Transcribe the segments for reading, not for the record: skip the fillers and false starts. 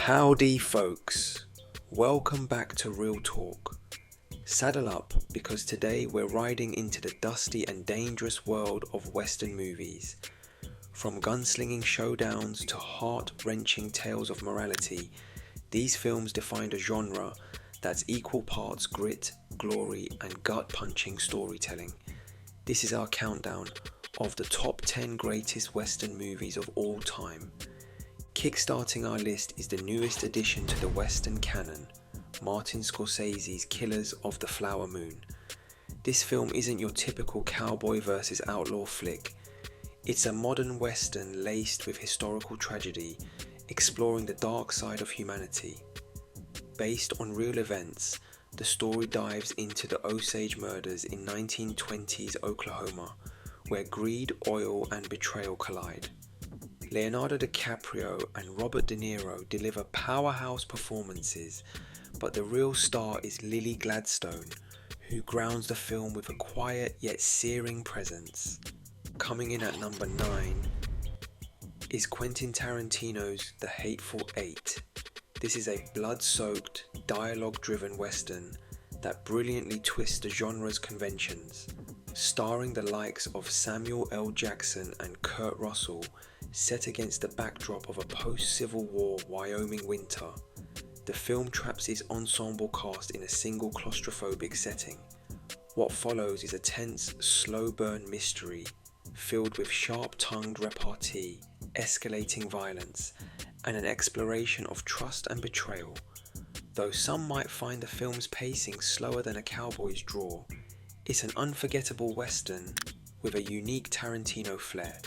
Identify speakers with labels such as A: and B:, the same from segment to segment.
A: Howdy folks, welcome back to Real Talk. Saddle up because today we're riding into the dusty and dangerous world of Western movies. From gunslinging showdowns to heart-wrenching tales of morality, these films defined a genre that's equal parts grit, glory and gut-punching storytelling. This is our countdown of the top 10 greatest Western movies of all time. Kickstarting our list is the newest addition to the Western canon, Martin Scorsese's Killers of the Flower Moon. This film isn't your typical cowboy versus outlaw flick. It's a modern Western laced with historical tragedy, exploring the dark side of humanity. Based on real events, the story dives into the Osage murders in 1920s Oklahoma, where greed, oil and betrayal collide. Leonardo DiCaprio and Robert De Niro deliver powerhouse performances, but the real star is Lily Gladstone, who grounds the film with a quiet yet searing presence. Coming in at number 9 is Quentin Tarantino's The Hateful Eight. This is a blood-soaked, dialogue-driven Western that brilliantly twists the genre's conventions. Starring the likes of Samuel L. Jackson and Kurt Russell, set against the backdrop of a post-Civil War Wyoming winter, the film traps its ensemble cast in a single claustrophobic setting. What follows is a tense, slow-burn mystery filled with sharp-tongued repartee, escalating violence, and an exploration of trust and betrayal. Though some might find the film's pacing slower than a cowboy's draw, it's an unforgettable Western with a unique Tarantino flair.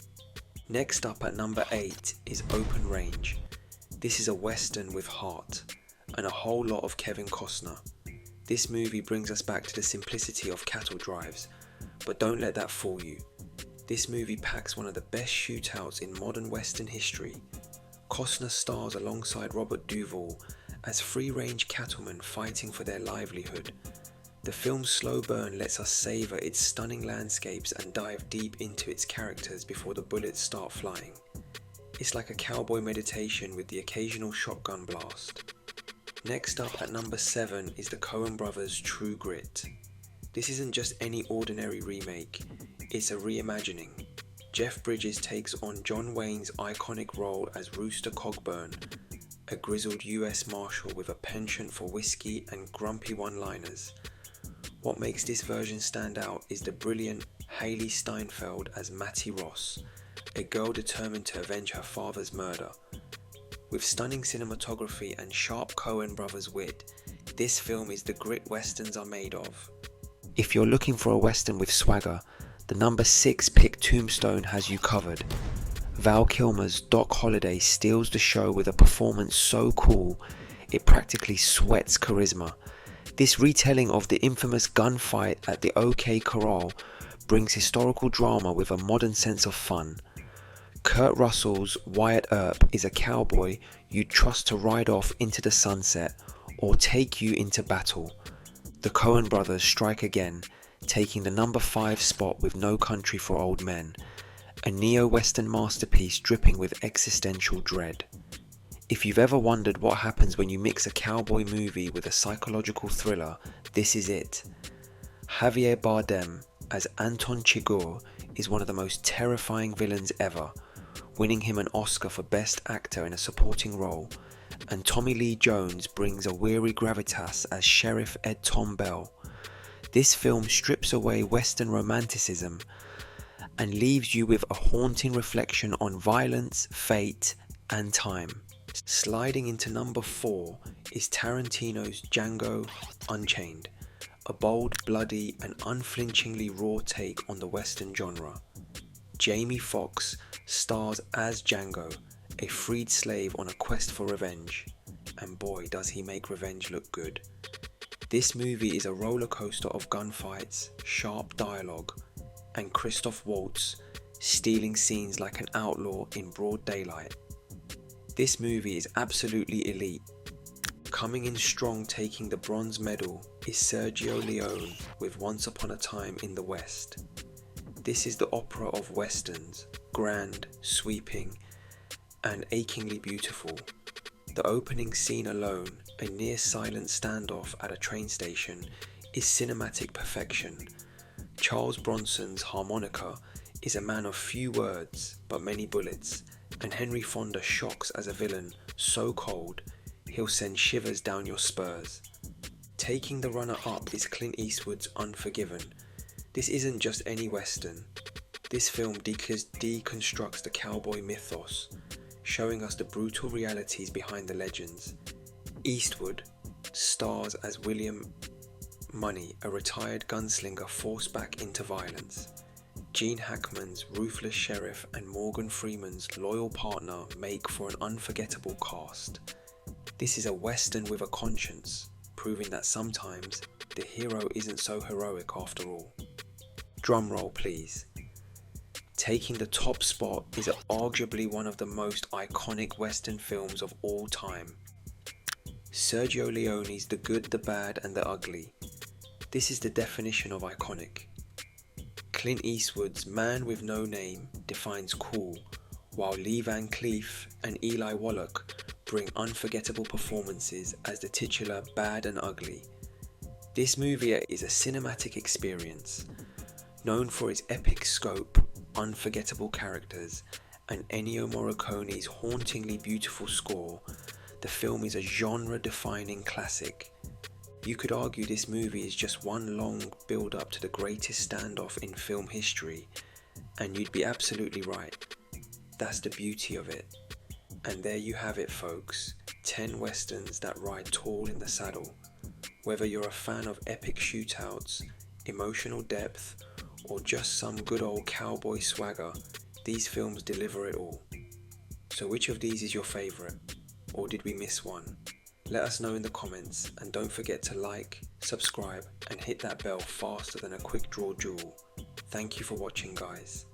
A: Next up at number 8 is Open Range. This is a Western with heart, and a whole lot of Kevin Costner. This movie brings us back to the simplicity of cattle drives, but don't let that fool you. This movie packs one of the best shootouts in modern Western history. Costner stars alongside Robert Duvall as free-range cattlemen fighting for their livelihood. The film's slow burn lets us savor its stunning landscapes and dive deep into its characters before the bullets start flying. It's like a cowboy meditation with the occasional shotgun blast. Next up at number 7 is the Coen brothers' True Grit. This isn't just any ordinary remake, it's a reimagining. Jeff Bridges takes on John Wayne's iconic role as Rooster Cogburn, a grizzled US Marshal with a penchant for whiskey and grumpy one-liners. What makes this version stand out is the brilliant Haley Steinfeld as Mattie Ross, a girl determined to avenge her father's murder. With stunning cinematography and sharp Coen brothers wit, this film is the grit westerns are made of. If you're looking for a western with swagger, the number 6 pick Tombstone has you covered. Val Kilmer's Doc Holliday steals the show with a performance so cool, it practically sweats charisma. This retelling of the infamous gunfight at the OK Corral brings historical drama with a modern sense of fun. Kurt Russell's Wyatt Earp is a cowboy you'd trust to ride off into the sunset or take you into battle. The Coen brothers strike again, taking the number 5 spot with No Country for Old Men, a neo-Western masterpiece dripping with existential dread. If you've ever wondered what happens when you mix a cowboy movie with a psychological thriller, this is it. Javier Bardem as Anton Chigurh is one of the most terrifying villains ever, winning him an Oscar for Best Actor in a Supporting Role, and Tommy Lee Jones brings a weary gravitas as Sheriff Ed Tom Bell. This film strips away Western romanticism and leaves you with a haunting reflection on violence, fate, and time. Sliding into number 4 is Tarantino's Django Unchained, a bold, bloody and unflinchingly raw take on the Western genre. Jamie Foxx stars as Django, a freed slave on a quest for revenge, and boy does he make revenge look good. This movie is a roller coaster of gunfights, sharp dialogue, and Christoph Waltz stealing scenes like an outlaw in broad daylight. This movie is absolutely elite. Coming in strong taking the bronze medal is Sergio Leone with Once Upon a Time in the West. This is the opera of westerns, grand, sweeping, and achingly beautiful. The opening scene alone, a near silent standoff at a train station, is cinematic perfection. Charles Bronson's harmonica is a man of few words but many bullets, and Henry Fonda shocks as a villain so cold he'll send shivers down your spurs. Taking the runner-up is Clint Eastwood's Unforgiven. This isn't just any western. This film deconstructs the cowboy mythos, showing us the brutal realities behind the legends. Eastwood stars as William Money, a retired gunslinger forced back into violence. Gene Hackman's ruthless sheriff and Morgan Freeman's loyal partner make for an unforgettable cast. This is a western with a conscience, proving that sometimes the hero isn't so heroic after all. Drum roll please. Taking the top spot is arguably one of the most iconic western films of all time. Sergio Leone's The Good, the Bad and the Ugly. This is the definition of iconic. Clint Eastwood's Man with No Name defines cool, while Lee Van Cleef and Eli Wallach bring unforgettable performances as the titular Bad and Ugly. This movie is a cinematic experience. Known for its epic scope, unforgettable characters, and Ennio Morricone's hauntingly beautiful score, the film is a genre-defining classic. You could argue this movie is just one long build-up to the greatest standoff in film history, and you'd be absolutely right. That's the beauty of it. And there you have it folks, 10 westerns that ride tall in the saddle. Whether you're a fan of epic shootouts, emotional depth, or just some good old cowboy swagger, these films deliver it all. So which of these is your favourite? Or did we miss one? Let us know in the comments, and don't forget to like, subscribe and hit that bell faster than a quick draw jewel. Thank you for watching guys.